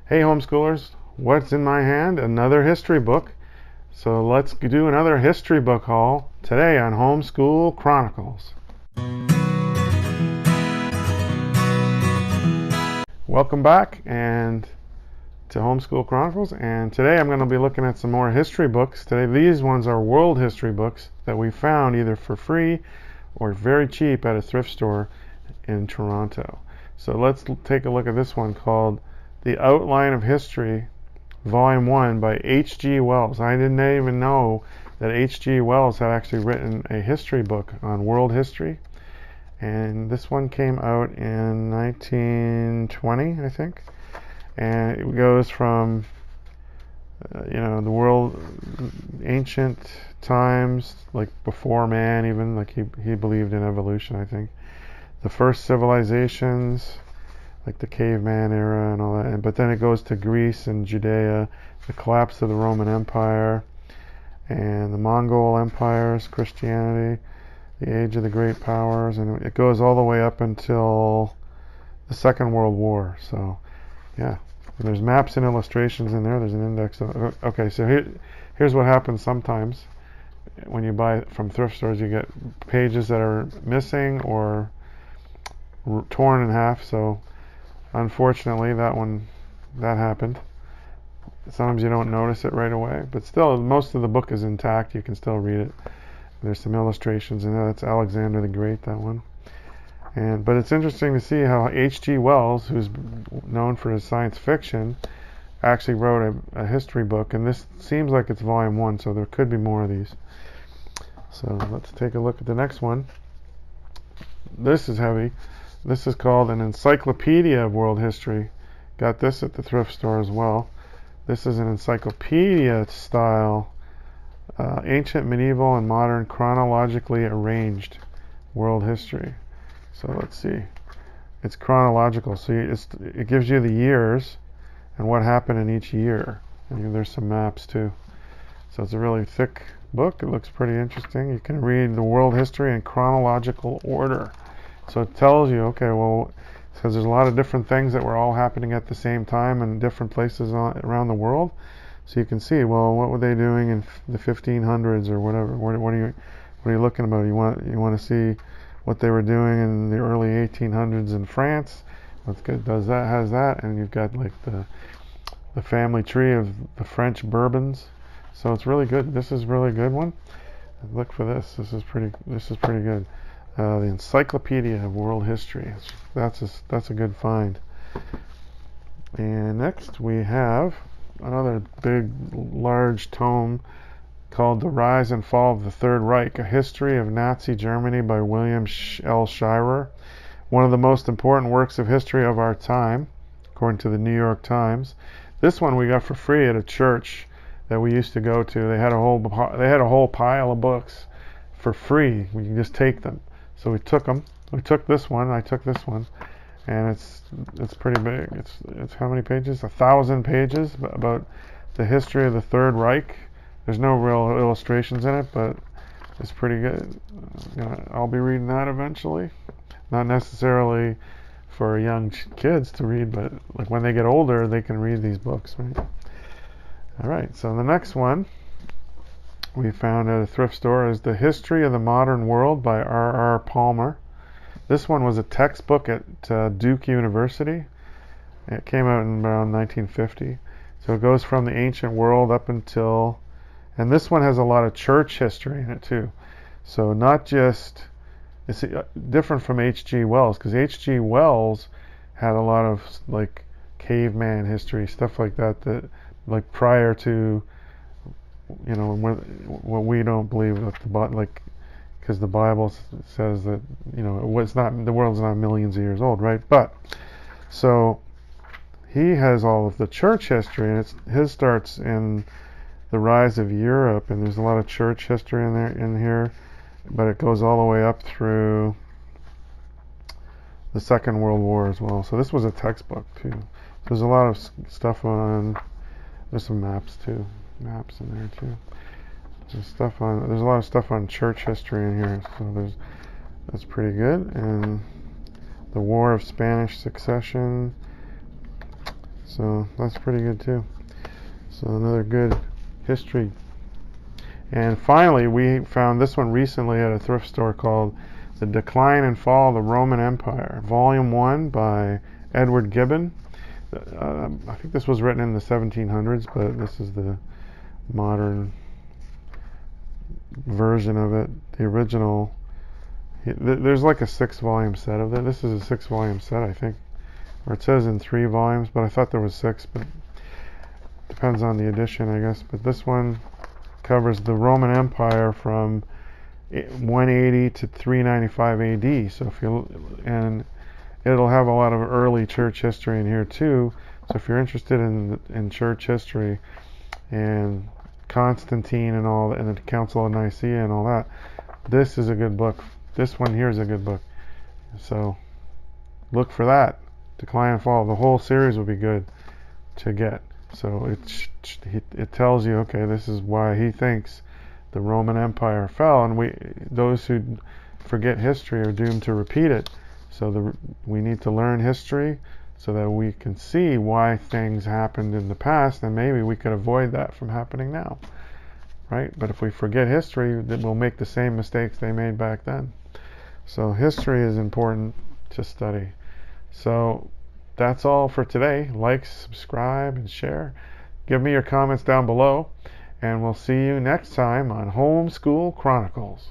Hey homeschoolers, what's in my hand? Another history book. So let's do another history book haul today on Homeschool Chronicles. Welcome back and to Homeschool Chronicles, and today I'm going to be looking at some more history books. Today these ones are world history books that we found either for free or very cheap at a thrift store in Toronto. So let's take a look at this one called The Outline of History, Volume 1 by H.G. Wells. I didn't even know that H.G. Wells had actually written a history book on world history. And this one came out in 1920, I think. And it goes from, the world, ancient times, like before man even, like he believed in evolution, I think. The first civilizations, like the caveman era and all that. But then it goes to Greece and Judea, the collapse of the Roman Empire, and the Mongol empires, Christianity, the age of the great powers, and it goes all the way up until the Second World War. So, yeah. And there's maps and illustrations in there. There's an index. Okay, so here's what happens sometimes when you buy from thrift stores. You get pages that are missing or torn in half. So unfortunately, that happened. Sometimes you don't notice it right away, but still, most of the book is intact. You can still read it. There's some illustrations in there. That's Alexander the Great, that one. But it's interesting to see how H.G. Wells, who's known for his science fiction, actually wrote a history book, and this seems like it's volume 1, so there could be more of these. So let's take a look at the next one. This is heavy. This is called an Encyclopedia of World History. Got this at the thrift store as well. This is an encyclopedia style, ancient, medieval, and modern chronologically arranged world history. So let's see. It's chronological, so it gives you the years and what happened in each year. And there's some maps too. So it's a really thick book. It looks pretty interesting. You can read the world history in chronological order. So it tells you, okay, well, because there's a lot of different things that were all happening at the same time in different places around the world. So you can see, well, what were they doing in the 1500s or whatever? What are you looking about? You want to see what they were doing in the early 1800s in France. What's good has that, and you've got like the family tree of the French Bourbons. So it's really good. This is a really good one. Look for this. This is pretty good. The Encyclopedia of World History. That's a good find. And next we have another big, large tome called The Rise and Fall of the Third Reich, A History of Nazi Germany by William L. Shirer. One of the most important works of history of our time, according to the New York Times. This one we got for free at a church that we used to go to. They had a whole pile of books for free. We can just take them. So we took them. We took this one. I took this one, and it's pretty big. It's how many pages? 1,000 pages about the history of the Third Reich. There's no real illustrations in it, but it's pretty good. I'll be reading that eventually. Not necessarily for young kids to read, but like when they get older, they can read these books, right? All right. So the next one we found at a thrift store is The History of the Modern World by R.R. Palmer. This one was a textbook at Duke University. It came out in around 1950. So it goes from the ancient world up until, and this one has a lot of church history in it too. So not just, it's different from H.G. Wells, because H.G. Wells had a lot of like caveman history, stuff like that like prior to, what we don't believe because the Bible says that the world's not millions of years old, right? But so he has all of the church history, and his starts in the rise of Europe, and there's a lot of church history in here, but it goes all the way up through the Second World War as well. So this was a textbook too. So there's a lot of stuff there's some maps too. Maps in there too. There's a lot of stuff on church history in here, so that's pretty good. And the War of Spanish Succession, So that's pretty good too. So another good history. And finally, we found this one recently at a thrift store called The Decline and Fall of the Roman Empire, Volume 1 by Edward Gibbon. I think this was written in the 1700s, but this is the modern version of it. The original, there's like a 6-volume set of it. This is a 6-volume set, I think. Or it says in 3 volumes, but I thought there was 6, but depends on the edition, I guess. But this one covers the Roman Empire from 180 to 395 AD. So and it'll have a lot of early church history in here too. So if you're interested in church history and Constantine and all, and the Council of Nicaea and all that, this is a good book. This one here is a good book. So look for that. Decline and Fall. The whole series will be good to get. So it tells you, okay, this is why he thinks the Roman Empire fell, and those who forget history are doomed to repeat it. So we need to learn history so that we can see why things happened in the past, and maybe we could avoid that from happening now, right? But if we forget history, then we'll make the same mistakes they made back then. So history is important to study. So that's all for today. Like, subscribe, and share. Give me your comments down below, and we'll see you next time on Homeschool Chronicles.